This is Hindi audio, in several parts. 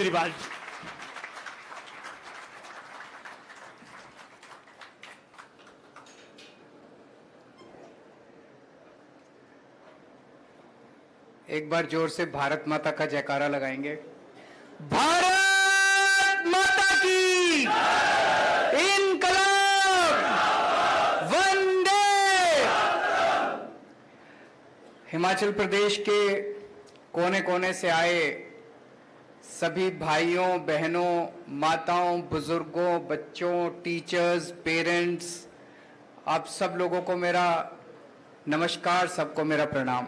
केजरीवाल। एक बार जोर से भारत माता का जयकारा लगाएंगे। भारत माता की इनकलाब, वंदे। हिमाचल प्रदेश के कोने कोने से आए सभी भाइयों बहनों, माताओं, बुजुर्गों, बच्चों, टीचर्स, पेरेंट्स, आप सब लोगों को मेरा नमस्कार, सबको मेरा प्रणाम।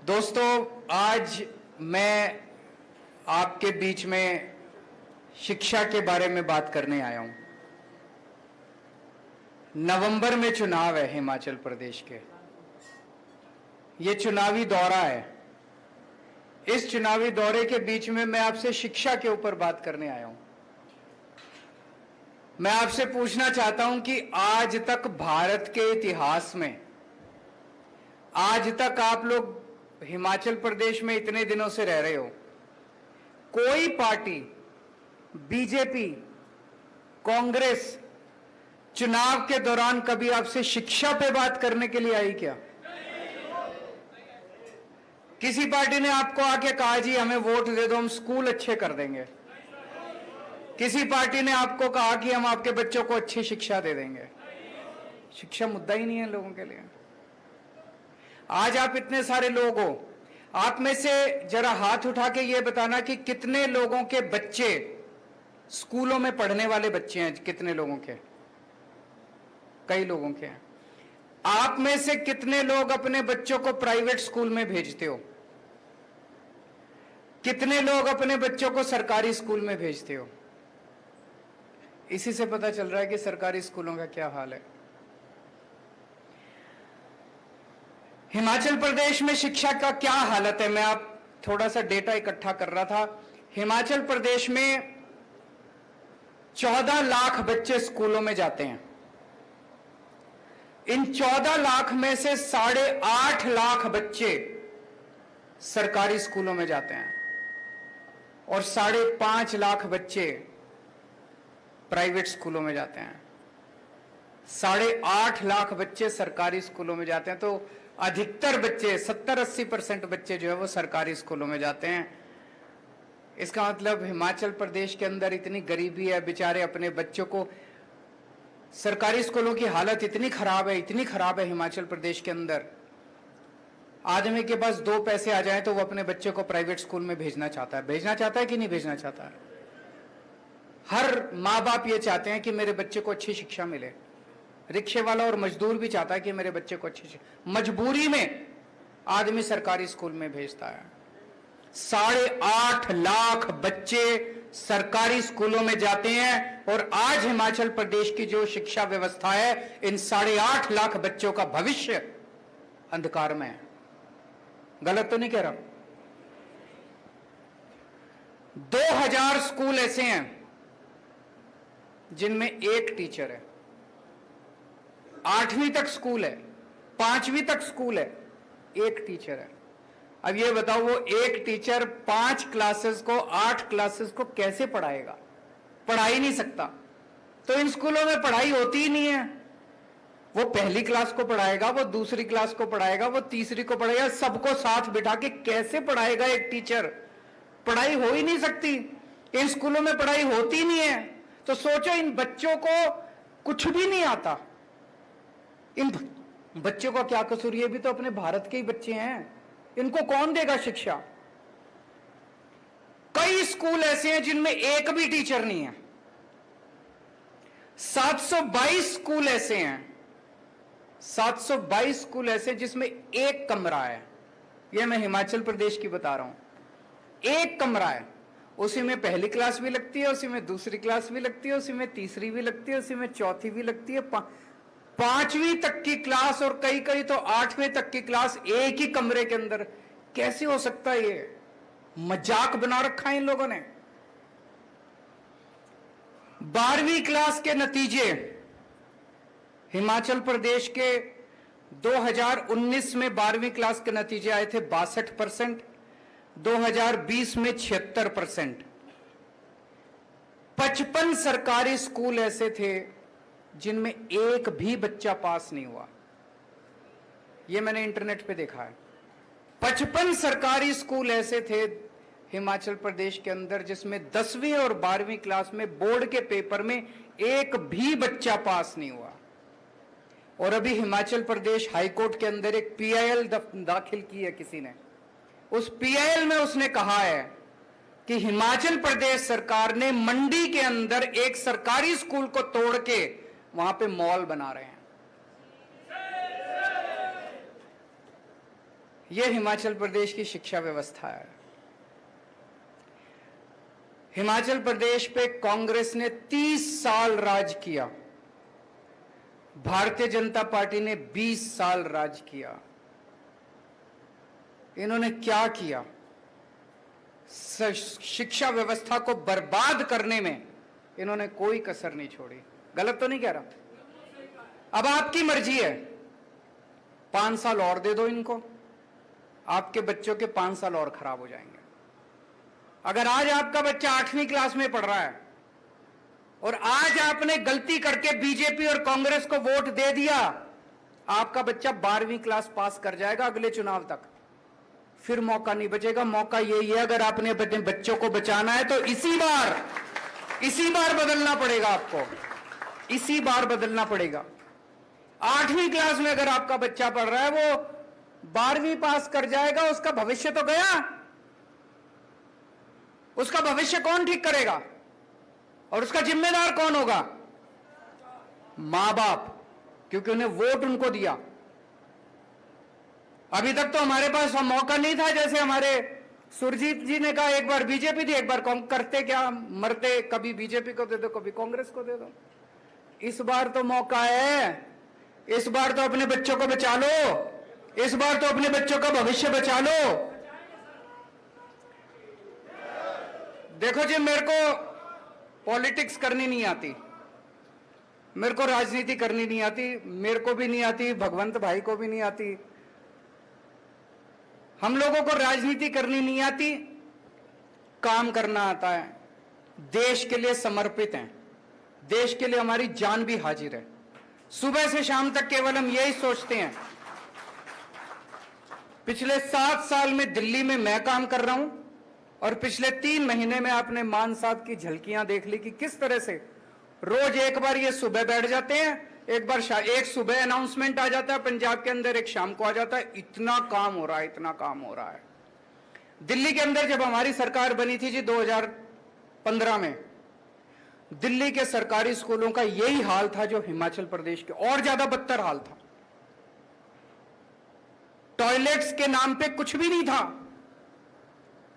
दोस्तों, आज मैं आपके बीच में शिक्षा के बारे में बात करने आया हूं। नवंबर में चुनाव है हिमाचल प्रदेश के। ये चुनावी दौरा है। इस चुनावी दौरे के बीच में मैं आपसे शिक्षा के ऊपर बात करने आया हूं। मैं आपसे पूछना चाहता हूं कि आज तक भारत के इतिहास में, आज तक आप लोग हिमाचल प्रदेश में इतने दिनों से रह रहे हो, कोई पार्टी, बीजेपी, कांग्रेस चुनाव के दौरान कभी आपसे शिक्षा पे बात करने के लिए आई क्या? किसी पार्टी ने आपको आके कहा जी हमें वोट दे दो, हम स्कूल अच्छे कर देंगे? किसी पार्टी ने आपको कहा कि हम आपके बच्चों को अच्छी शिक्षा दे देंगे? शिक्षा मुद्दा ही नहीं है लोगों के लिए। आज आप इतने सारे लोग हो, आप में से जरा हाथ उठा के ये बताना कि कितने लोगों के बच्चे स्कूलों में पढ़ने वाले बच्चे हैं? कितने लोगों के? कई लोगों के हैं। आप में से कितने लोग अपने बच्चों को प्राइवेट स्कूल में भेजते हो? कितने लोग अपने बच्चों को सरकारी स्कूल में भेजते हो? इसी से पता चल रहा है कि सरकारी स्कूलों का क्या हाल है। हिमाचल प्रदेश में शिक्षा का क्या हालत है? मैं आप थोड़ा सा डेटा इकट्ठा कर रहा था। हिमाचल प्रदेश में 14 लाख बच्चे स्कूलों में जाते हैं। इन 14 लाख में से 8.5 लाख बच्चे सरकारी स्कूलों में जाते हैं और 5.5 लाख बच्चे प्राइवेट स्कूलों में जाते हैं। 8.5 लाख बच्चे सरकारी स्कूलों में जाते हैं, तो अधिकतर बच्चे, 70-80% बच्चे जो है वो सरकारी स्कूलों में जाते हैं। इसका मतलब हिमाचल प्रदेश के अंदर इतनी गरीबी है, बेचारे अपने बच्चों को, सरकारी स्कूलों की हालत इतनी खराब है, इतनी खराब है हिमाचल प्रदेश के अंदर। आदमी के पास 2 पैसे आ जाए तो वो अपने बच्चे को प्राइवेट स्कूल में भेजना चाहता है। भेजना चाहता है कि नहीं भेजना चाहता है? हर माँ बाप ये चाहते हैं कि मेरे बच्चे को अच्छी शिक्षा मिले। रिक्शे वाला और मजदूर भी चाहता है कि मेरे बच्चे को अच्छी शिक्षा। मजबूरी में आदमी सरकारी स्कूल में भेजता है। 8.5 लाख बच्चे सरकारी स्कूलों में जाते हैं और आज हिमाचल प्रदेश की जो शिक्षा व्यवस्था है, इन 8.5 लाख बच्चों का भविष्य अंधकार में है। गलत तो नहीं कह रहा? 2000 स्कूल ऐसे हैं जिनमें एक टीचर है। 8वीं तक स्कूल है, 5वीं तक स्कूल है, एक टीचर है। अब ये बताओ, वो एक टीचर 5 क्लासेस को, 8 क्लासेस को कैसे पढ़ाएगा? पढ़ा ही नहीं सकता। तो इन स्कूलों में पढ़ाई होती ही नहीं है। वो पहली क्लास को पढ़ाएगा, वो दूसरी क्लास को पढ़ाएगा, वो तीसरी को पढ़ाएगा, सबको साथ बिठा के कैसे पढ़ाएगा एक टीचर? पढ़ाई हो ही नहीं सकती। इन स्कूलों में पढ़ाई होती नहीं है। तो सोचो, इन बच्चों को कुछ भी नहीं आता। इन बच्चों का क्या कसूर? ये भी तो अपने भारत के ही बच्चे हैं। इनको कौन देगा शिक्षा? कई स्कूल ऐसे हैं जिनमें एक भी टीचर नहीं है। 722 स्कूल ऐसे हैं, 722 स्कूल ऐसे जिसमें एक कमरा है। यह मैं हिमाचल प्रदेश की बता रहा हूं। एक कमरा है, उसी में पहली क्लास भी लगती है, उसी में दूसरी क्लास भी लगती है, उसी में तीसरी भी लगती है, उसी में चौथी भी लगती है, 5वीं तक की क्लास और कई कई तो 8वीं तक की क्लास एक ही कमरे के अंदर। कैसे हो सकता है? ये मजाक बना रखा है इन लोगों ने। 12वीं क्लास के नतीजे हिमाचल प्रदेश के 2019 में 12वीं क्लास के नतीजे आए थे 62%, 2020 में 76%। 55 सरकारी स्कूल ऐसे थे जिनमें एक भी बच्चा पास नहीं हुआ। यह मैंने इंटरनेट पे देखा है। 55 सरकारी स्कूल ऐसे थे हिमाचल प्रदेश के अंदर जिसमें 10वीं और 12वीं क्लास में बोर्ड के पेपर में एक भी बच्चा पास नहीं हुआ। और अभी हिमाचल प्रदेश हाईकोर्ट के अंदर एक पीआईएल दाखिल की है किसी ने। उस पीआईएल में उसने कहा है कि हिमाचल प्रदेश सरकार ने मंडी के अंदर एक सरकारी स्कूल को तोड़ के वहां पे मॉल बना रहे हैं। यह हिमाचल प्रदेश की शिक्षा व्यवस्था है। हिमाचल प्रदेश पे कांग्रेस ने 30 साल राज किया, भारतीय जनता पार्टी ने 20 साल राज किया। इन्होंने क्या किया? शिक्षा व्यवस्था को बर्बाद करने में इन्होंने कोई कसर नहीं छोड़ी। गलत तो नहीं कह रहा। अब आपकी मर्जी है, 5 साल और दे दो इनको, आपके बच्चों के 5 साल और खराब हो जाएंगे। अगर आज आपका बच्चा 8वीं क्लास में पढ़ रहा है और आज आपने गलती करके बीजेपी और कांग्रेस को वोट दे दिया, आपका बच्चा 12वीं क्लास पास कर जाएगा अगले चुनाव तक, फिर मौका नहीं बचेगा। मौका यही है, अगर आपने अपने बच्चों को बचाना है तो इसी बार बदलना पड़ेगा आपको, इसी बार बदलना पड़ेगा। 8वीं क्लास में अगर आपका बच्चा पढ़ रहा है, वो 12वीं पास कर जाएगा, उसका भविष्य तो गया। उसका भविष्य कौन ठीक करेगा और उसका जिम्मेदार कौन होगा? मां बाप, क्योंकि उन्हें वोट उनको दिया। अभी तक तो हमारे पास मौका नहीं था, जैसे हमारे सुरजीत जी ने कहा, एक बार बीजेपी थी, एक बार करते क्या मरते, कभी बीजेपी को दे दो कभी कांग्रेस को दे दो। इस बार तो मौका है, इस बार तो अपने बच्चों को बचा लो, इस बार तो अपने बच्चों का भविष्य बचा लो। देखो जी, मेरे को पॉलिटिक्स करनी नहीं आती, मेरे को राजनीति करनी नहीं आती, मेरे को भी नहीं आती, भगवंत भाई को भी नहीं आती। हम लोगों को राजनीति करनी नहीं आती, काम करना आता है। देश के लिए समर्पित हैं, देश के लिए हमारी जान भी हाजिर है। सुबह से शाम तक केवल हम यही सोचते हैं। पिछले 7 साल में दिल्ली में मैं काम कर रहा हूं और पिछले 3 महीने में आपने मान साहब की झलकियां देख ली कि किस तरह से रोज एक बार ये सुबह बैठ जाते हैं, एक बार एक सुबह अनाउंसमेंट आ जाता है पंजाब के अंदर, एक शाम को आ जाता है। इतना काम हो रहा है, इतना काम हो रहा है। दिल्ली के अंदर जब हमारी सरकार बनी थी जी 2015 में, दिल्ली के सरकारी स्कूलों का यही हाल था जो हिमाचल प्रदेश के, और ज्यादा बदतर हाल था। टॉयलेट्स के नाम पे कुछ भी नहीं था।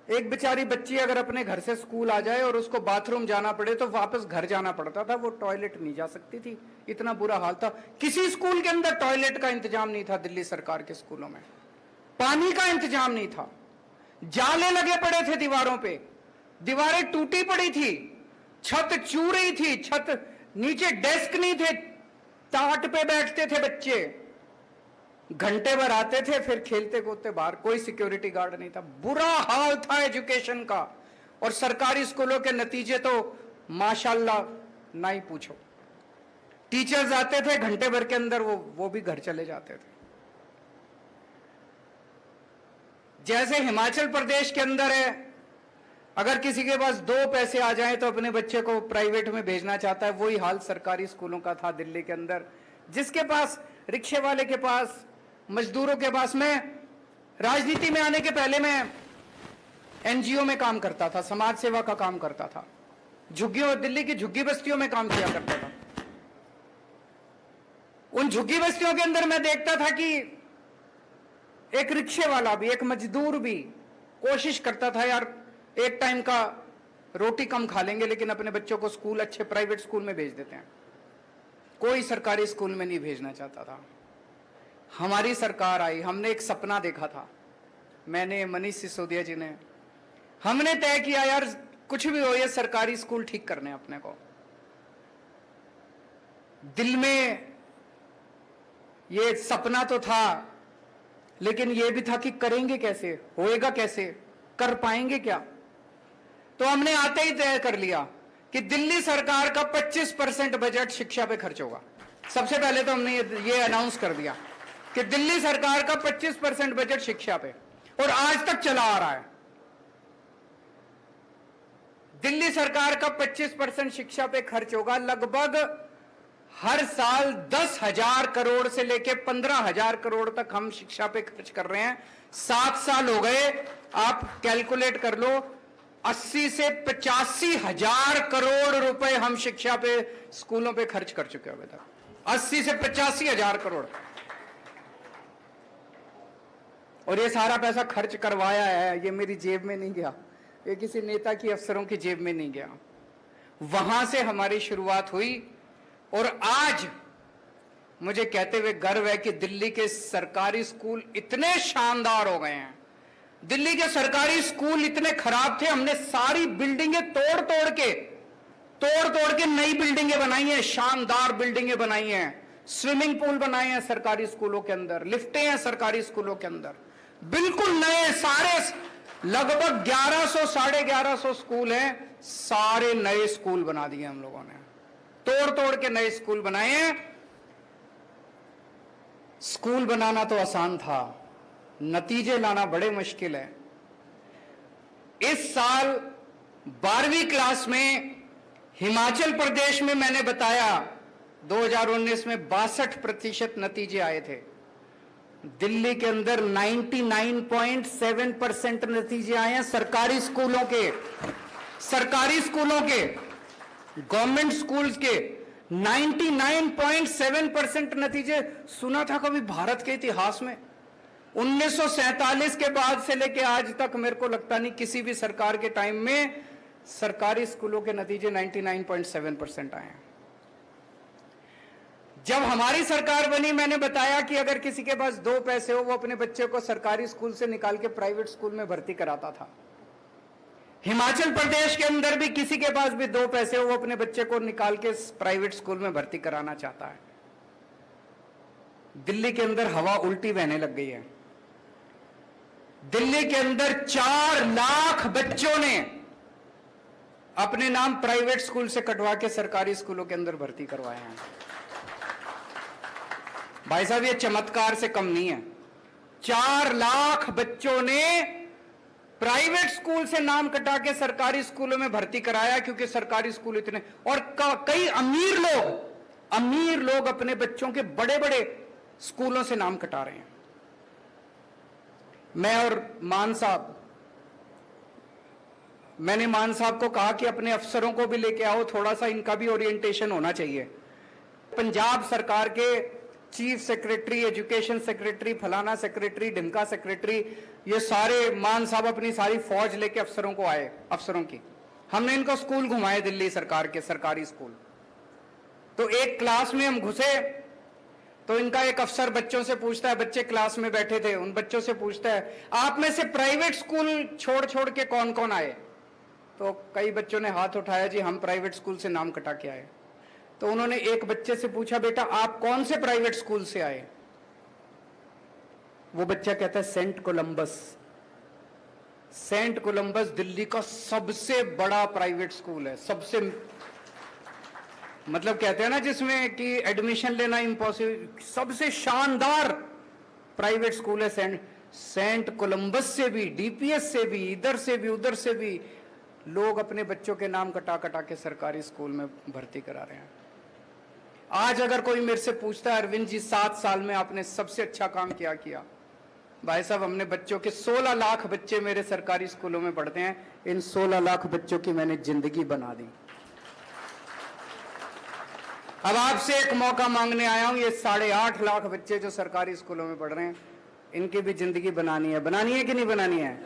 एक बेचारी बच्ची अगर अपने घर से स्कूल आ जाए और उसको बाथरूम जाना पड़े तो वापस घर जाना पड़ता था, वो टॉयलेट नहीं जा सकती थी, इतना बुरा हाल था। किसी स्कूल के अंदर टॉयलेट का इंतजाम नहीं था। दिल्ली सरकार के स्कूलों में पानी का इंतजाम नहीं था, जाले लगे पड़े थे दीवारों पे, दीवारें टूटी पड़ी थी, छत चू रही थी, छत नीचे डेस्क नहीं थे, टाट पे बैठते थे बच्चे, घंटे भर आते थे, फिर खेलते कूदते बाहर, कोई सिक्योरिटी गार्ड नहीं था। बुरा हाल था एजुकेशन का। और सरकारी स्कूलों के नतीजे तो माशाल्लाह ना ही पूछो। टीचर्स आते थे, घंटे भर के अंदर वो भी घर चले जाते थे। जैसे हिमाचल प्रदेश के अंदर है, अगर किसी के पास 2 पैसे आ जाएं तो अपने बच्चे को प्राइवेट में भेजना चाहता है, वही हाल सरकारी स्कूलों का था दिल्ली के अंदर। जिसके पास, रिक्शे वाले के पास, मजदूरों के पास। मैं राजनीति में आने के पहले मैं एनजीओ में काम करता था, समाज सेवा का काम करता था, झुग्गियों, दिल्ली की झुग्गी बस्तियों में काम किया करता था। उन झुग्गी बस्तियों के अंदर मैं देखता था कि एक रिक्शे वाला भी, एक मजदूर भी कोशिश करता था, यार एक टाइम का रोटी कम खा लेंगे लेकिन अपने बच्चों को स्कूल, अच्छे प्राइवेट स्कूल में भेज देते हैं। कोई सरकारी स्कूल में नहीं भेजना चाहता था। हमारी सरकार आई, हमने एक सपना देखा था, मैंने, मनीष सिसोदिया जी ने, हमने तय किया यार कुछ भी हो, ये सरकारी स्कूल ठीक करने अपने को। दिल में ये सपना तो था, लेकिन ये भी था कि करेंगे कैसे, होएगा कैसे, कर पाएंगे क्या? तो हमने आते ही तय कर लिया कि दिल्ली सरकार का 25% बजट शिक्षा पे खर्च होगा। सबसे पहले तो हमने ये अनाउंस कर दिया कि दिल्ली सरकार का 25% बजट शिक्षा पे, और आज तक चला आ रहा है। दिल्ली सरकार का 25% शिक्षा पे खर्च होगा। लगभग हर साल 10,000 करोड़ से लेकर 15,000 करोड़ तक हम शिक्षा पे खर्च कर रहे हैं। 7 साल हो गए, आप कैलकुलेट कर लो, 80 से 85,000 करोड़ रुपए हम शिक्षा पे, स्कूलों पे खर्च कर चुके हैं अभी तक। 80 से 85,000 करोड़। और ये सारा पैसा खर्च करवाया है, ये मेरी जेब में नहीं गया, ये किसी नेता की, अफसरों की जेब में नहीं गया। वहां से हमारी शुरुआत हुई और आज मुझे कहते हुए गर्व है कि दिल्ली के सरकारी स्कूल इतने शानदार हो गए हैं। दिल्ली के सरकारी स्कूल इतने खराब थे, हमने सारी बिल्डिंगें तोड़ तोड़ के नई बिल्डिंगें बनाई हैं, शानदार बिल्डिंगें बनाई हैं, स्विमिंग पूल बनाए हैं सरकारी स्कूलों के अंदर, लिफ्टें हैं सरकारी स्कूलों के अंदर, बिल्कुल नए सारे, लगभग 1100 1150 स्कूल हैं, सारे नए स्कूल बना दिए हम लोगों ने, तोड़ तोड़ के नए स्कूल बनाए हैं। स्कूल बनाना तो आसान था, नतीजे लाना बड़े मुश्किल है। इस साल 12वीं क्लास में हिमाचल प्रदेश में मैंने बताया 2019 में 62% नतीजे आए थे। दिल्ली के अंदर 99.7% नतीजे आए हैं सरकारी स्कूलों के, गवर्नमेंट स्कूल्स के 99.7% नतीजे। सुना था कभी भारत के इतिहास में 1947 के बाद से लेके आज तक मेरे को लगता नहीं किसी भी सरकार के टाइम में सरकारी स्कूलों के नतीजे 99.7% आए हैं। जब हमारी सरकार बनी, मैंने बताया कि अगर किसी के पास 2 पैसे हो वो अपने बच्चे को सरकारी स्कूल से निकाल के प्राइवेट स्कूल में भर्ती कराता था। हिमाचल प्रदेश के अंदर भी किसी के पास भी 2 पैसे हो वो अपने बच्चे को निकाल के प्राइवेट स्कूल में भर्ती कराना चाहता है। दिल्ली के अंदर हवा उल्टी बहने लग गई है। दिल्ली के अंदर 4 लाख बच्चों ने अपने नाम प्राइवेट स्कूल से कटवा के सरकारी स्कूलों के अंदर भर्ती करवाए हैं। भाई साहब, ये चमत्कार से कम नहीं है। 4 लाख बच्चों ने प्राइवेट स्कूल से नाम कटा के सरकारी स्कूलों में भर्ती कराया, क्योंकि सरकारी स्कूल इतने, और कई अमीर लोग अपने बच्चों के बड़े बड़े स्कूलों से नाम कटा रहे हैं। मैंने मान साहब को कहा कि अपने अफसरों को भी लेके आओ, थोड़ा सा इनका भी ओरिएंटेशन होना चाहिए। पंजाब सरकार के चीफ सेक्रेटरी, एजुकेशन सेक्रेटरी, फलाना सेक्रेटरी, ढिमका सेक्रेटरी, ये सारे मान साहब अपनी सारी फौज लेके अफसरों को आए, अफसरों की। हमने इनको स्कूल घुमाए, दिल्ली सरकार के सरकारी स्कूल। तो एक क्लास में हम घुसे तो इनका एक अफसर बच्चों से पूछता है, बच्चे क्लास में बैठे थे, उन बच्चों से पूछता है, आप में से प्राइवेट स्कूल छोड़ के कौन कौन आए? तो कई बच्चों ने हाथ उठाया, जी हम प्राइवेट स्कूल से नाम कटा के आए। तो उन्होंने एक बच्चे से पूछा, बेटा आप कौन से प्राइवेट स्कूल से आए? वो बच्चा कहता है Saint Columbus. Saint Columbus Delhi का सबसे बड़ा प्राइवेट स्कूल है, सबसे, मतलब कहते हैं ना जिसमें कि एडमिशन लेना इम्पॉसिबल, सबसे शानदार प्राइवेट स्कूल है सेंट कोलंबस से भी, डीपीएस से भी, इधर से भी उधर से भी लोग अपने बच्चों के नाम कटा के सरकारी स्कूल में भर्ती करा रहे हैं। आज अगर कोई मेरे से पूछता है, अरविंद जी 7 साल में आपने सबसे अच्छा काम क्या किया? भाई साहब, हमने बच्चों के 16 लाख बच्चे मेरे सरकारी स्कूलों में पढ़ते हैं, इन 16 लाख बच्चों की मैंने जिंदगी बना दी। अब आपसे एक मौका मांगने आया हूं, ये 8.5 लाख बच्चे जो सरकारी स्कूलों में पढ़ रहे हैं, इनकी भी जिंदगी बनानी है कि नहीं बनानी है?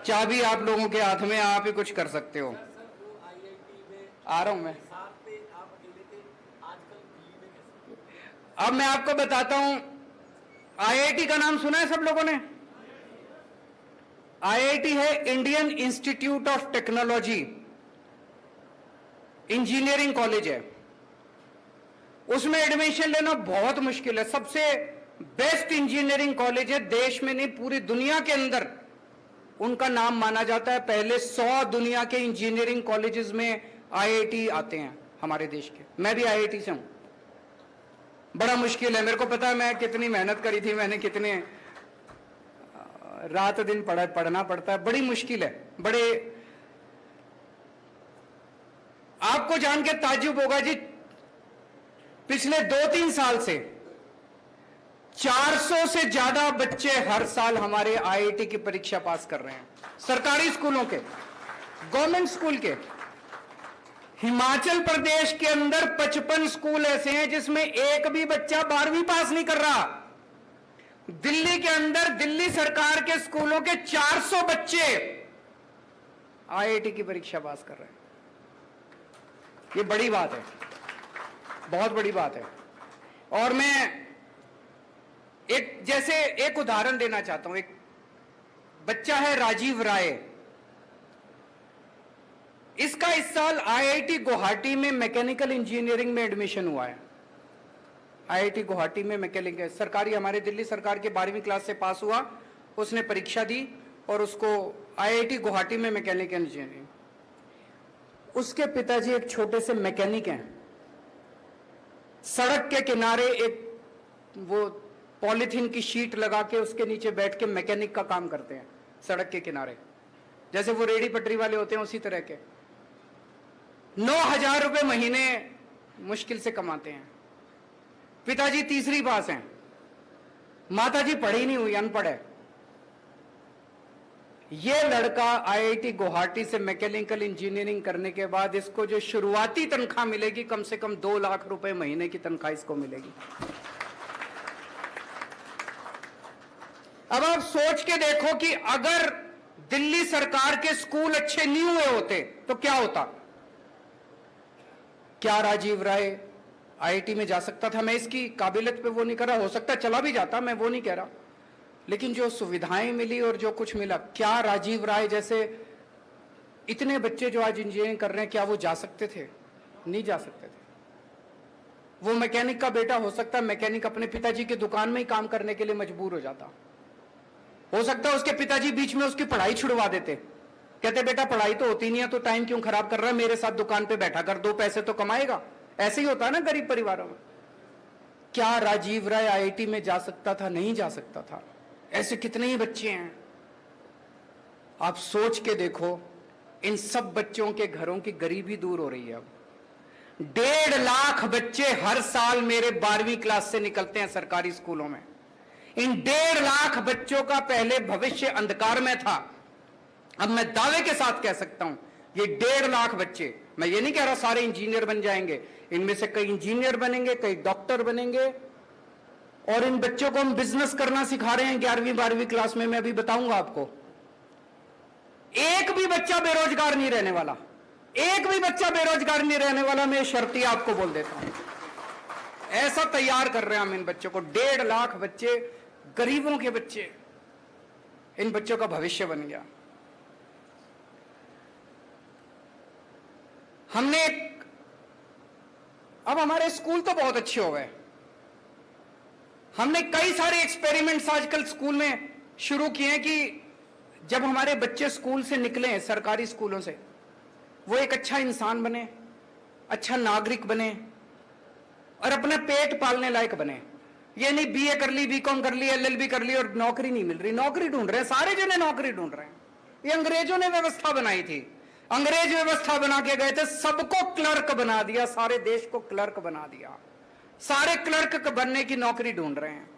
चाबी आप लोगों के हाथ में, आप ही कुछ कर सकते हो। आ रहा हूं मैं। अब मैं आपको बताता हूं, आईआईटी का नाम सुना है सब लोगों ने? आईआईटी है Indian institute of technology, engineering college है। उसमें एडमिशन लेना बहुत मुश्किल है, सबसे बेस्ट इंजीनियरिंग कॉलेज है, देश में नहीं पूरी दुनिया के अंदर उनका नाम माना जाता है। पहले 100 दुनिया के इंजीनियरिंग कॉलेजेस में आईआईटी आते हैं हमारे देश के। मैं भी आईआईटी से हूं। बड़ा मुश्किल है, मेरे को पता है मैं कितनी मेहनत करी थी, मैंने कितने रात दिन पढ़ना पड़ता है, बड़ी मुश्किल है। बड़े आपको जान के ताज्जुब होगा जी, पिछले 2-3 साल से 400 से ज्यादा बच्चे हर साल हमारे आईआईटी की परीक्षा पास कर रहे हैं, सरकारी स्कूलों के, गवर्नमेंट स्कूल के। हिमाचल प्रदेश के अंदर 55 स्कूल ऐसे हैं जिसमें एक भी बच्चा 12वीं पास नहीं कर रहा। दिल्ली के अंदर दिल्ली सरकार के स्कूलों के 400 बच्चे आईआईटी की परीक्षा पास कर रहे हैं। ये बड़ी बात है, बहुत बड़ी बात है। और मैं एक उदाहरण देना चाहता हूं। एक बच्चा है राजीव राय, इसका इस साल आईआईटी गुवाहाटी में मैकेनिकल इंजीनियरिंग में एडमिशन हुआ है। आईआईटी गुवाहाटी में मैकेनिकल, सरकारी, हमारे दिल्ली सरकार के 12वीं क्लास से पास हुआ, उसने परीक्षा दी और उसको आईआईटी गुवाहाटी में मैकेनिकल इंजीनियरिंग। उसके पिताजी एक छोटे से मैकेनिक हैं। सड़क के किनारे एक वो पॉलीथीन की शीट लगा के उसके नीचे बैठ के मैकेनिक का काम करते हैं सड़क के किनारे, जैसे वो रेडी पटरी वाले होते हैं उसी तरह के। 9,000 रुपए महीने मुश्किल से कमाते हैं। पिताजी तीसरी पास हैं, माताजी पढ़ी नहीं हुई, अनपढ़ है। ये लड़का आईआईटी गुवाहाटी से मैकेनिकल इंजीनियरिंग करने के बाद इसको जो शुरुआती तनख्वाह मिलेगी, कम से कम 2 लाख रुपए महीने की तनख्वाह इसको मिलेगी। अब आप सोच के देखो कि अगर दिल्ली सरकार के स्कूल अच्छे नहीं हुए होते तो क्या होता। क्या राजीव राय आईआईटी में जा सकता था? मैं इसकी काबिलियत पे वो नहीं कर रहा, हो सकता चला भी जाता, मैं वो नहीं कह रहा। लेकिन जो सुविधाएं मिली और जो कुछ मिला, क्या राजीव राय जैसे इतने बच्चे जो आज इंजीनियरिंग कर रहे हैं, क्या वो जा सकते थे? नहीं जा सकते थे। वो मैकेनिक का बेटा हो सकता है मैकेनिक अपने पिताजी की दुकान में ही काम करने के लिए मजबूर हो जाता। हो सकता है उसके पिताजी बीच में उसकी पढ़ाई छुड़वा देते, कहते बेटा पढ़ाई तो होती नहीं है तो टाइम क्यों खराब कर रहा है, मेरे साथ दुकान पे बैठा कर, 2 पैसे तो कमाएगा। ऐसे ही होता है ना गरीब परिवारों में। क्या राजीव राय आईआईटी में जा सकता था? नहीं जा सकता था। ऐसे कितने ही बच्चे हैं। आप सोच के देखो, इन सब बच्चों के घरों की गरीबी दूर हो रही है। अब 1.5 लाख बच्चे हर साल मेरे 12वीं क्लास से निकलते हैं सरकारी स्कूलों में। इन 1.5 लाख बच्चों का पहले भविष्य अंधकार में था। अब मैं दावे के साथ कह सकता हूं, ये 1.5 लाख बच्चे, मैं ये नहीं कह रहा सारे इंजीनियर बन जाएंगे, इनमें से कई इंजीनियर बनेंगे, कई डॉक्टर बनेंगे। और इन बच्चों को हम बिजनेस करना सिखा रहे हैं 11वीं 12वीं क्लास में। मैं अभी बताऊंगा आपको। एक भी बच्चा बेरोजगार नहीं रहने वाला, एक भी बच्चा बेरोजगार नहीं रहने वाला। मैं शर्ती आपको बोल देता हूं। ऐसा तैयार कर रहे हैं हम इन बच्चों को। 1.5 लाख बच्चे, गरीबों के बच्चे, इन बच्चों का भविष्य बन गया। हमने अब हमारे स्कूल तो बहुत अच्छे हो गए। हमने कई सारे एक्सपेरिमेंट्स आजकल स्कूल में शुरू किए हैं कि जब हमारे बच्चे स्कूल से निकले, सरकारी स्कूलों से, वो एक अच्छा इंसान बने, अच्छा नागरिक बने और अपना पेट पालने लायक बने। ये नहीं बीए कर ली, बीकॉम कर ली, एलएलबी कर ली और नौकरी नहीं मिल रही। नौकरी ढूंढ रहे हैं, सारे जने नौकरी ढूंढ रहे हैं। ये अंग्रेजों ने व्यवस्था बनाई थी। अंग्रेज व्यवस्था बना के गए थे, सबको क्लर्क बना दिया, सारे देश को क्लर्क बना दिया। सारे क्लर्क बनने की नौकरी ढूंढ रहे हैं।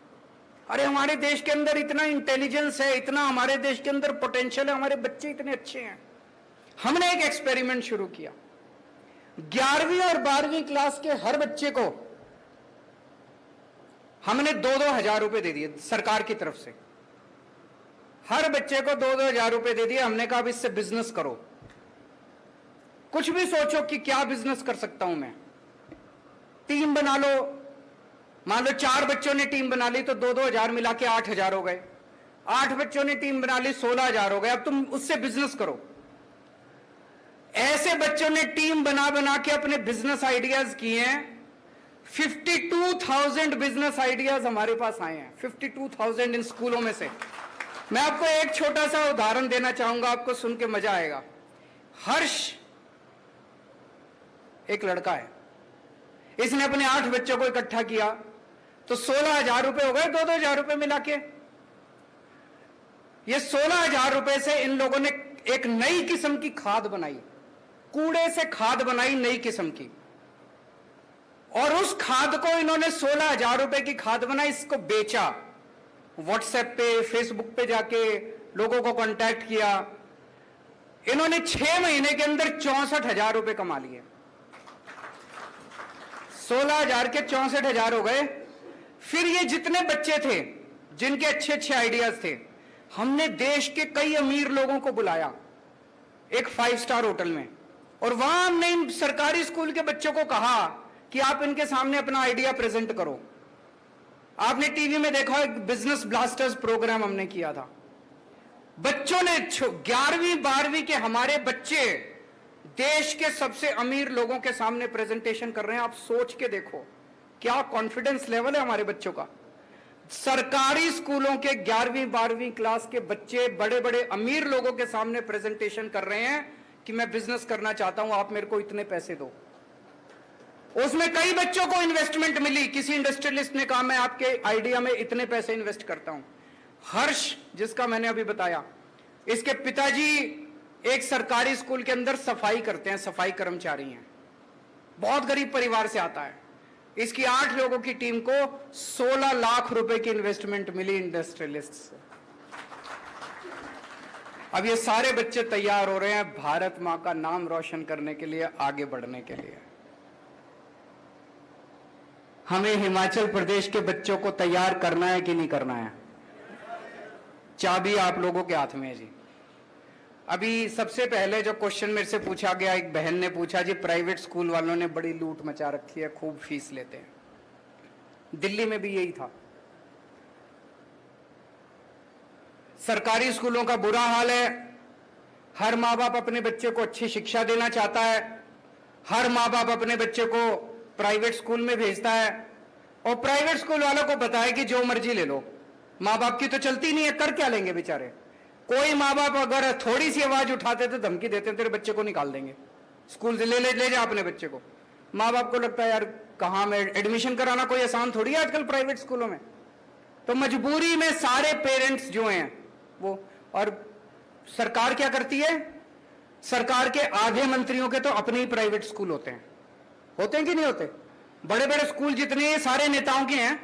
अरे हमारे देश के अंदर इतना इंटेलिजेंस है, इतना हमारे देश के अंदर पोटेंशियल है, हमारे बच्चे इतने अच्छे हैं। हमने एक एक्सपेरिमेंट शुरू किया। 11वीं और 12वीं क्लास के हर बच्चे को हमने 2-2 हजार रुपए दे दिए सरकार की तरफ से। हर बच्चे को 2-2 हजार रुपए दे दिए। हमने कहा अब इससे बिजनेस करो, कुछ भी सोचो कि क्या बिजनेस कर सकता हूं मैं। टीम बना लो, मान लो 4 बच्चों ने टीम बना ली तो 2-2 हजार मिला के 8 हजार हो गए। 8 बच्चों ने टीम बना ली, 16 हजार हो गए। अब तुम उससे बिजनेस करो। ऐसे बच्चों ने टीम बना बना के अपने बिजनेस आइडियाज किए हैं। 52,000 बिजनेस आइडियाज हमारे पास आए हैं, 52,000 इन स्कूलों में से। मैं आपको एक छोटा सा उदाहरण देना चाहूंगा, आपको सुन के मजा आएगा। हर्ष एक लड़का है, इसने अपने 8 बच्चों को इकट्ठा किया तो 16,000 रुपए हो गए, 2-2 हजार रुपए मिला के। ये 16,000 रुपए से इन लोगों ने एक नई किस्म की खाद बनाई, कूड़े से खाद बनाई नई किस्म की, और उस खाद को इन्होंने 16,000 रुपए की खाद बनाई, इसको बेचा। व्हाट्सएप पे, फेसबुक पे जाके लोगों को कांटेक्ट किया। इन्होंने 6 महीने के अंदर 64,000 रुपए कमा लिए। 16,000 के 64,000 हो गए। फिर ये जितने बच्चे थे जिनके अच्छे अच्छे आइडियाज थे, हमने देश के कई अमीर लोगों को बुलाया एक 5 स्टार होटल में, और वहां हमने इन सरकारी स्कूल के बच्चों को कहा कि आप इनके सामने अपना आइडिया प्रेजेंट करो। आपने टीवी में देखा, एक बिजनेस ब्लास्टर्स प्रोग्राम हमने किया था। बच्चों ने 11वीं 12वीं के हमारे बच्चे देश के सबसे अमीर लोगों के सामने प्रेजेंटेशन कर रहे हैं। आप सोच के देखो क्या कॉन्फिडेंस लेवल है हमारे बच्चों का। सरकारी स्कूलों के 11वीं 12वीं क्लास के बच्चे बड़े बड़े अमीर लोगों के सामने प्रेजेंटेशन कर रहे हैं कि मैं बिजनेस करना चाहता हूं, आप मेरे को इतने पैसे दो। उसमें कई बच्चों को इन्वेस्टमेंट मिली। किसी इंडस्ट्रियलिस्ट ने कहा मैं आपके आइडिया में इतने पैसे इन्वेस्ट करता हूं। हर्ष जिसका मैंने अभी बताया, इसके पिताजी एक सरकारी स्कूल के अंदर सफाई करते हैं, सफाई कर्मचारी हैं, बहुत गरीब परिवार से आता है। इसकी 8 लोगों की टीम को 16 लाख रुपए की इन्वेस्टमेंट मिली इंडस्ट्रियलिस्ट से। अब ये सारे बच्चे तैयार हो रहे हैं भारत मां का नाम रोशन करने के लिए, आगे बढ़ने के लिए। हमें हिमाचल प्रदेश के बच्चों को तैयार करना है कि नहीं करना है? चाबी आप लोगों के हाथ में है जी। अभी सबसे पहले जो क्वेश्चन मेरे से पूछा गया, एक बहन ने पूछा जी प्राइवेट स्कूल वालों ने बड़ी लूट मचा रखी है, खूब फीस लेते हैं। दिल्ली में भी यही था। सरकारी स्कूलों का बुरा हाल है। हर माँ बाप अपने बच्चे को अच्छी शिक्षा देना चाहता है, हर माँ बाप अपने बच्चे को प्राइवेट स्कूल में भेजता है, और प्राइवेट स्कूल वालों को पता है कि जो मर्जी ले लो, माँ बाप की तो चलती नहीं है, कर क्या लेंगे बेचारे। कोई माँ बाप अगर थोड़ी सी आवाज उठाते तो धमकी देते तेरे बच्चे को निकाल देंगे स्कूल से, ले जा अपने बच्चे को। माँ बाप को लगता है यार कहाँ में एडमिशन कराना कोई आसान थोड़ी है आजकल प्राइवेट स्कूलों में। तो मजबूरी में सारे पेरेंट्स जो हैं वो, और सरकार क्या करती है, सरकार के आधे मंत्रियों के तो अपने ही प्राइवेट स्कूल होते हैं कि नहीं होते? बड़े बड़े स्कूल जितने सारे नेताओं के हैं,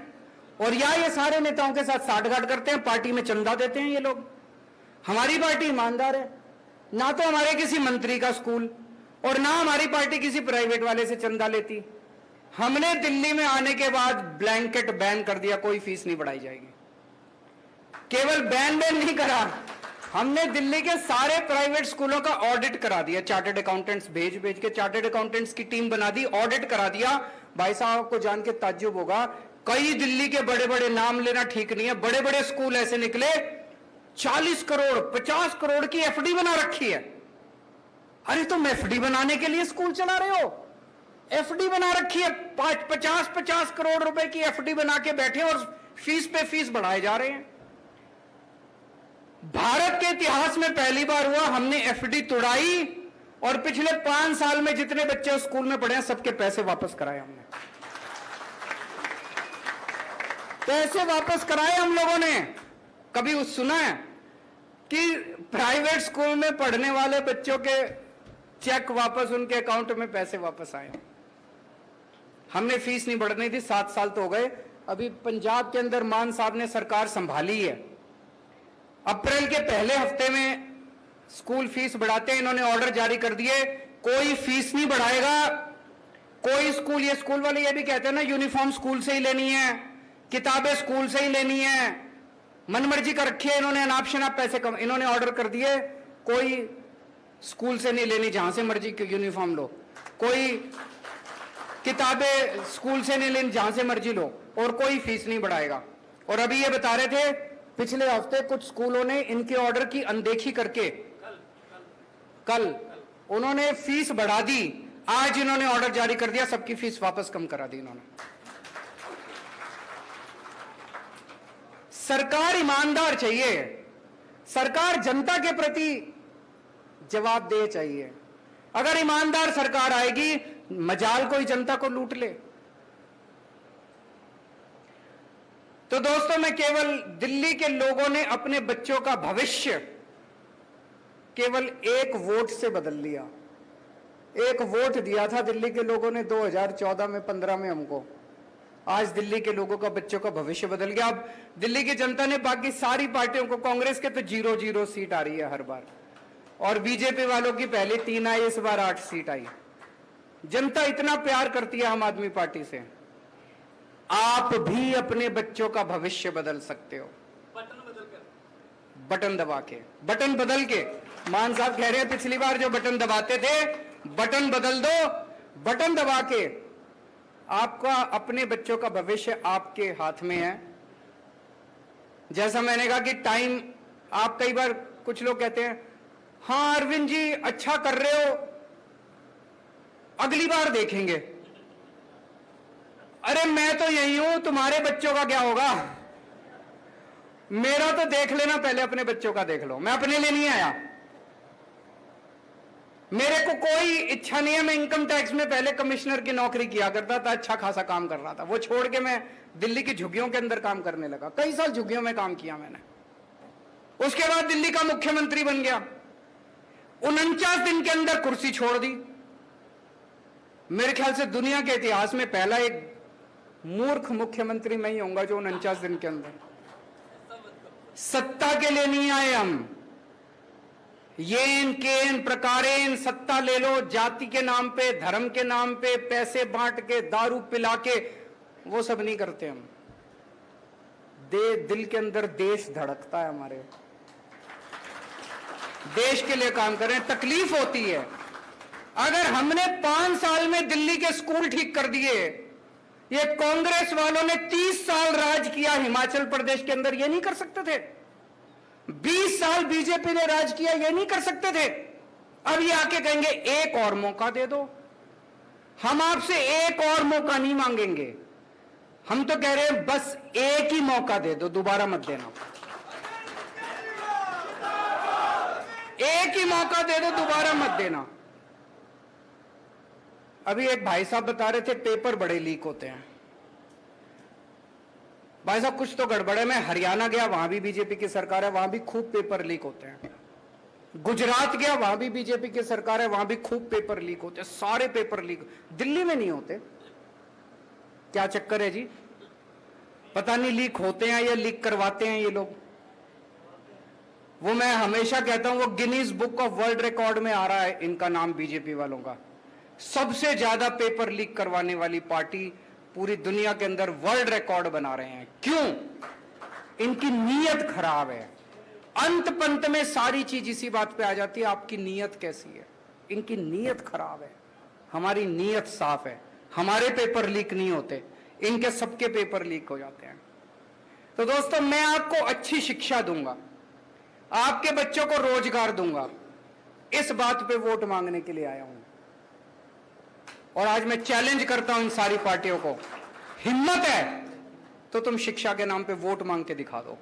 और या ये सारे नेताओं के साथ साठगांठ करते हैं, पार्टी में चंदा देते हैं ये लोग। हमारी पार्टी ईमानदार है, ना तो हमारे किसी मंत्री का स्कूल और ना हमारी पार्टी किसी प्राइवेट वाले से चंदा लेती। हमने दिल्ली में आने के बाद ब्लैंकेट बैन कर दिया, कोई फीस नहीं बढ़ाई जाएगी। केवल बैन नहीं करा, हमने दिल्ली के सारे प्राइवेट स्कूलों का ऑडिट करा दिया। चार्टर्ड अकाउंटेंट्स भेज के चार्टर्ड अकाउंटेंट्स की टीम बना दी, ऑडिट करा दिया। भाई साहब को जान के ताज्जुब होगा, कई दिल्ली के बड़े बड़े, नाम लेना ठीक नहीं है, बड़े बड़े स्कूल ऐसे निकले 40 करोड़ 50 करोड़ की एफडी बना रखी है। अरे तुम एफडी बनाने के लिए स्कूल चला रहे हो? एफडी बना रखी है, 50 करोड़ रुपए की एफडी बना के बैठे और फीस पे फीस बढ़ाए जा रहे हैं। भारत के इतिहास में पहली बार हुआ, हमने एफडी तोड़ाई और पिछले 5 साल में जितने बच्चे स्कूल में पढ़े हैं सबके पैसे वापस कराए हमने। पैसे वापस कराए हम लोगों ने। कभी सुना है कि प्राइवेट स्कूल में पढ़ने वाले बच्चों के चेक वापस उनके अकाउंट में पैसे वापस आए? हमने फीस नहीं बढ़ने दी, 7 साल तो हो गए। अभी पंजाब के अंदर मान साहब ने सरकार संभाली है, अप्रैल के पहले हफ्ते में स्कूल फीस बढ़ाते हैं। इन्होंने ऑर्डर जारी कर दिए, कोई फीस नहीं बढ़ाएगा कोई स्कूल। ये स्कूल वाले ये भी कहते हैं ना, यूनिफॉर्म स्कूल से ही लेनी है, किताबें स्कूल से ही लेनी है, मनमर्जी कर रखी है इन्होंने, अनाप शनाप पैसे कम। इन्होंने ऑर्डर कर दिए कोई स्कूल से नहीं लेनी, जहां से मर्जी यूनिफॉर्म लो, कोई किताबें स्कूल से नहीं लेनी, जहां से मर्जी लो, और कोई फीस नहीं बढ़ाएगा। और अभी ये बता रहे थे पिछले हफ्ते कुछ स्कूलों ने इनके ऑर्डर की अनदेखी करके कल उन्होंने फीस बढ़ा दी। आज इन्होंने ऑर्डर जारी कर दिया, सबकी फीस वापस कम करा दी इन्होंने। सरकार ईमानदार चाहिए, सरकार जनता के प्रति जवाबदेह चाहिए। अगर ईमानदार सरकार आएगी, मजाल कोई जनता को लूट ले। तो दोस्तों, मैं केवल दिल्ली के लोगों ने अपने बच्चों का भविष्य केवल एक वोट से बदल लिया। एक वोट दिया था दिल्ली के लोगों ने 2014 में, 15 में हमको। आज दिल्ली के लोगों का, बच्चों का भविष्य बदल गया। अब दिल्ली की जनता ने बाकी सारी पार्टियों को, कांग्रेस के तो 0-0 सीट आ रही है हर बार, और बीजेपी वालों की पहले 3 आई, इस बार 8 सीट आई। जनता इतना प्यार करती है आम आदमी पार्टी से। आप भी अपने बच्चों का भविष्य बदल सकते हो, बटन दबा के। बटन बदल के, मान साहब कह रहे हैं पिछली बार जो बटन दबाते थे, बटन बदल दो। बटन दबा के आपका, अपने बच्चों का भविष्य आपके हाथ में है। जैसा मैंने कहा कि टाइम, आप कई बार, कुछ लोग कहते हैं हाँ अरविंद जी अच्छा कर रहे हो, अगली बार देखेंगे। अरे मैं तो यही हूं, तुम्हारे बच्चों का क्या होगा? मेरा तो देख लेना पहले, अपने बच्चों का देख लो। मैं अपने लिए नहीं आया, मेरे को कोई इच्छा नहीं है। मैं इनकम टैक्स में पहले कमिश्नर की नौकरी किया करता था, अच्छा खासा काम कर रहा था। वो छोड़ के मैं दिल्ली की झुग्गियों के अंदर काम करने लगा। कई साल झुग्गियों में काम किया मैंने। उसके बाद दिल्ली का मुख्यमंत्री बन गया। 49 दिन के अंदर कुर्सी छोड़ दी। मेरे ख्याल से दुनिया के इतिहास में पहला एक मूर्ख मुख्यमंत्री मैं ही होऊंगा जो 49 दिन के अंदर। सत्ता के लिए नहीं आए हम, येन केन प्रकारेन सत्ता ले लो, जाति के नाम पे, धर्म के नाम पे, पैसे बांट के, दारू पिला के, वो सब नहीं करते हम। दिल के अंदर देश धड़कता है हमारे, देश के लिए काम करें। तकलीफ होती है। अगर हमने 5 साल में दिल्ली के स्कूल ठीक कर दिए, ये कांग्रेस वालों ने 30 साल राज किया हिमाचल प्रदेश के अंदर, ये नहीं कर सकते थे। 20 साल बीजेपी ने राज किया, ये नहीं कर सकते थे। अब ये आके कहेंगे एक और मौका दे दो। हम आपसे एक और मौका नहीं मांगेंगे, हम तो कह रहे हैं बस एक ही मौका दे दो, दोबारा मत देना। एक ही मौका दे दो, दोबारा मत देना। अभी एक भाई साहब बता रहे थे पेपर बड़े लीक होते हैं। भाई साहब कुछ तो गड़बड़ है। मैं हरियाणा गया, वहां भी बीजेपी की सरकार है, वहां भी खूब पेपर लीक होते हैं। गुजरात गया, वहां भी बीजेपी की सरकार है, वहां भी खूब पेपर लीक होते हैं। सारे पेपर लीक, दिल्ली में नहीं होते। क्या चक्कर है जी? पता नहीं लीक होते हैं या लीक करवाते हैं ये लोग। वो मैं हमेशा कहता हूं, वो Guinness book of world record में आ रहा है इनका नाम, बीजेपी वालों का। सबसे ज्यादा पेपर लीक करवाने वाली पार्टी पूरी दुनिया के अंदर वर्ल्ड रिकॉर्ड बना रहे हैं। क्यों? इनकी नीयत खराब है। अंत पंत में सारी चीज इसी बात पे आ जाती है, आपकी नीयत कैसी है। इनकी नीयत खराब है, हमारी नीयत साफ है। हमारे पेपर लीक नहीं होते, इनके सबके पेपर लीक हो जाते हैं। तो दोस्तों, मैं आपको अच्छी शिक्षा दूंगा, आपके बच्चों को रोजगार दूंगा, इस बात पे वोट मांगने के लिए आया हूं। और आज मैं चैलेंज करता हूं इन सारी पार्टियों को, हिम्मत है तो तुम शिक्षा के नाम पे वोट मांग के दिखा दो।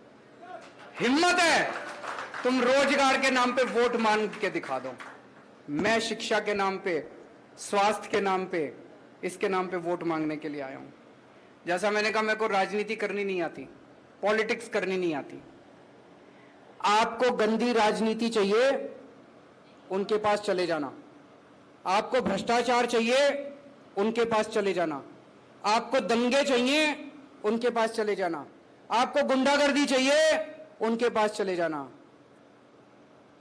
हिम्मत है तुम रोजगार के नाम पे वोट मांग के दिखा दो। मैं शिक्षा के नाम पे, स्वास्थ्य के नाम पे, इसके नाम पे वोट मांगने के लिए आया हूं। जैसा मैंने कहा, मेरे को राजनीति करनी नहीं आती, पॉलिटिक्स करनी नहीं आती। आपको गंदी राजनीति चाहिए, उनके पास चले जाना। आपको भ्रष्टाचार चाहिए, उनके पास चले जाना। आपको दंगे चाहिए, उनके पास चले जाना। आपको गुंडागर्दी चाहिए, उनके पास चले जाना।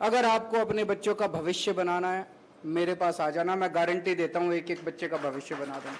अगर आपको अपने बच्चों का भविष्य बनाना है, मेरे पास आ जाना। मैं गारंटी देता हूं एक एक बच्चे का भविष्य बना दूंगा।